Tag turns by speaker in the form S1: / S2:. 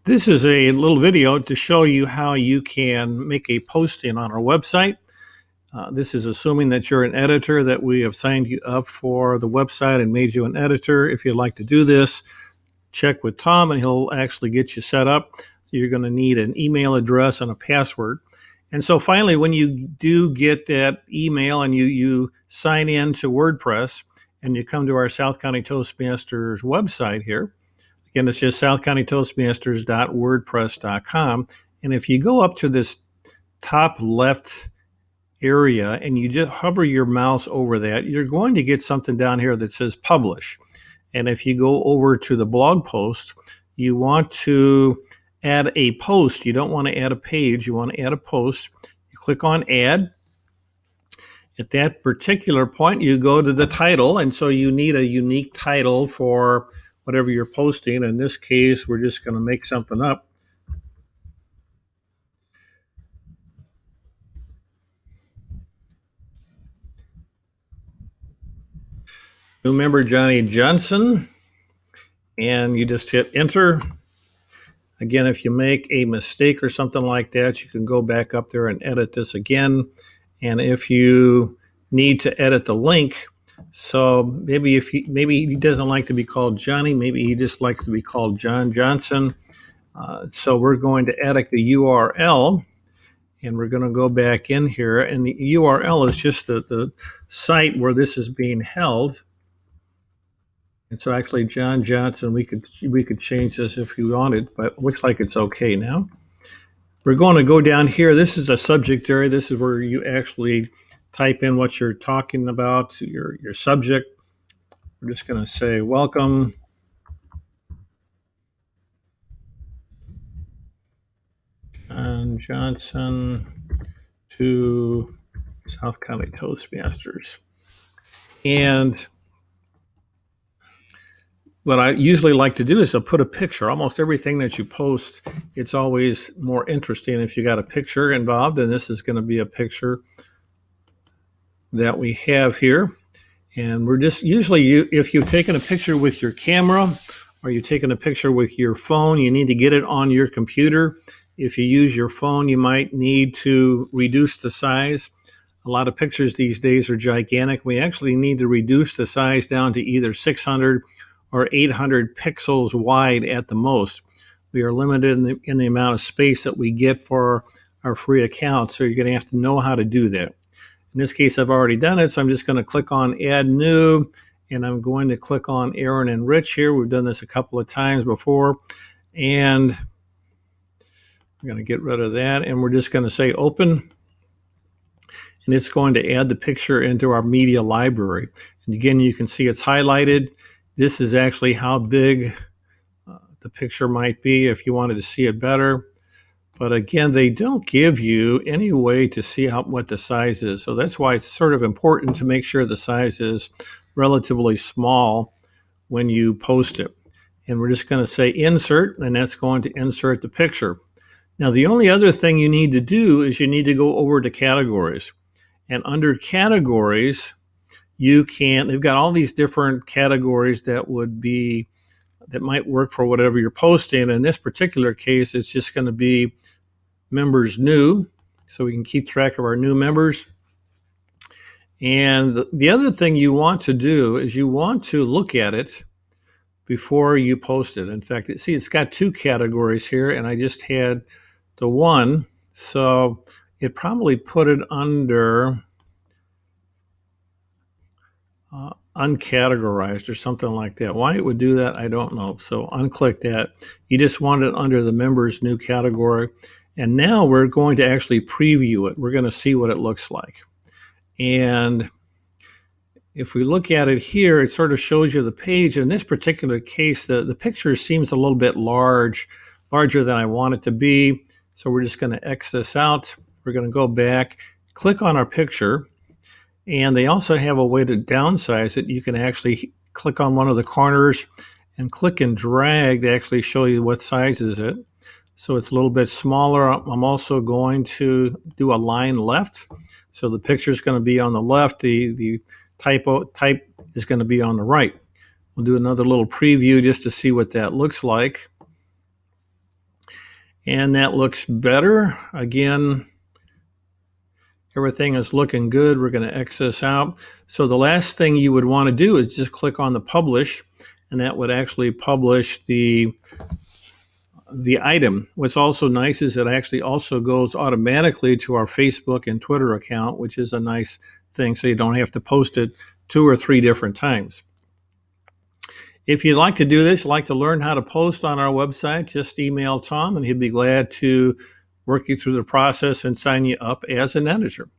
S1: This is a little video to show you how you can make a posting on our website. This is assuming that you're an editor, that we have signed you up for the website and made you an editor. If you'd like to do this, check with Tom and he'll actually get you set up. So you're going to need an email address and a password. And so finally, when you do get that email and you sign in to WordPress and you come to our South County Toastmasters website here, again, it's just southcountytoastmasters.wordpress.com. And if you go up to this top left area and you just hover your mouse over that, you're going to get something down here that says publish. And if you go over to the blog post, you want to add a post. You don't want to add a page. You want to add a post. You click on add. At that particular point, you go to the title. And so you need a unique title for whatever you're posting. In this case, we're just going to make something up. New member Johnny Johnson, and you just hit enter. Again, if you make a mistake or something like that, you can go back up there and edit this again. And if you need to edit the link, so maybe maybe he doesn't like to be called Johnny, maybe he just likes to be called John Johnson. So we're going to edit the URL, and we're going to go back in here, and the URL is just the site where this is being held. And so actually John Johnson, we could change this if we wanted, but it looks like it's okay now. We're going to go down here. This is a subject area. This is where you actually type in what you're talking about, your subject. We're just going to say, welcome John Johnson to South County Toastmasters. And what I usually like to do is to put a picture. Almost everything that you post, it's always more interesting if you got a picture involved, and this is going to be a picture that we have here. And we're just usually, if you've taken a picture with your camera or you've taken a picture with your phone, you need to get it on your computer. If you use your phone, you might need to reduce the size. A lot of pictures these days are gigantic. We actually need to reduce the size down to either 600 or 800 pixels wide at the most. We are limited in the amount of space that we get for our free account, so you're going to have to know how to do that. In this case, I've already done it, so I'm just going to click on Add New, and I'm going to click on Aaron and Rich here. We've done this a couple of times before, and we're going to get rid of that, and we're just going to say Open, and it's going to add the picture into our media library. And again, you can see it's highlighted. This is actually how big the picture might be if you wanted to see it better. But again, they don't give you any way to see what the size is. So that's why it's sort of important to make sure the size is relatively small when you post it. And we're just going to say insert, and that's going to insert the picture. Now, the only other thing you need to do is you need to go over to categories. And under categories, they've got all these different categories that might work for whatever you're posting. In this particular case, it's just going to be members new, so we can keep track of our new members. And the other thing you want to do is you want to look at it before you post it. In fact, see, it's got two categories here, and I just had the one, so it probably put it under uncategorized or something like that. Why it would do that, I don't know. So unclick that. You just want it under the members new category. And now we're going to actually preview it. We're going to see what it looks like. And if we look at it here, it sort of shows you the page. In this particular case, the picture seems a little bit larger than I want it to be. So we're just going to X this out. We're going to go back, click on our picture. And they also have a way to downsize it. You can actually click on one of the corners and click and drag to actually show you what size is it. So it's a little bit smaller. I'm also going to do a line left. So the picture is going to be on the left. The type is going to be on the right. We'll do another little preview just to see what that looks like. And that looks better. Again, everything is looking good. We're going to X this out. So the last thing you would want to do is just click on the publish, and that would actually publish the item. What's also nice is it actually also goes automatically to our Facebook and Twitter account, which is a nice thing, so you don't have to post it 2 or 3 different times. If you'd like to do this, like to learn how to post on our website, just email Tom and he'd be glad to work you through the process and sign you up as an editor.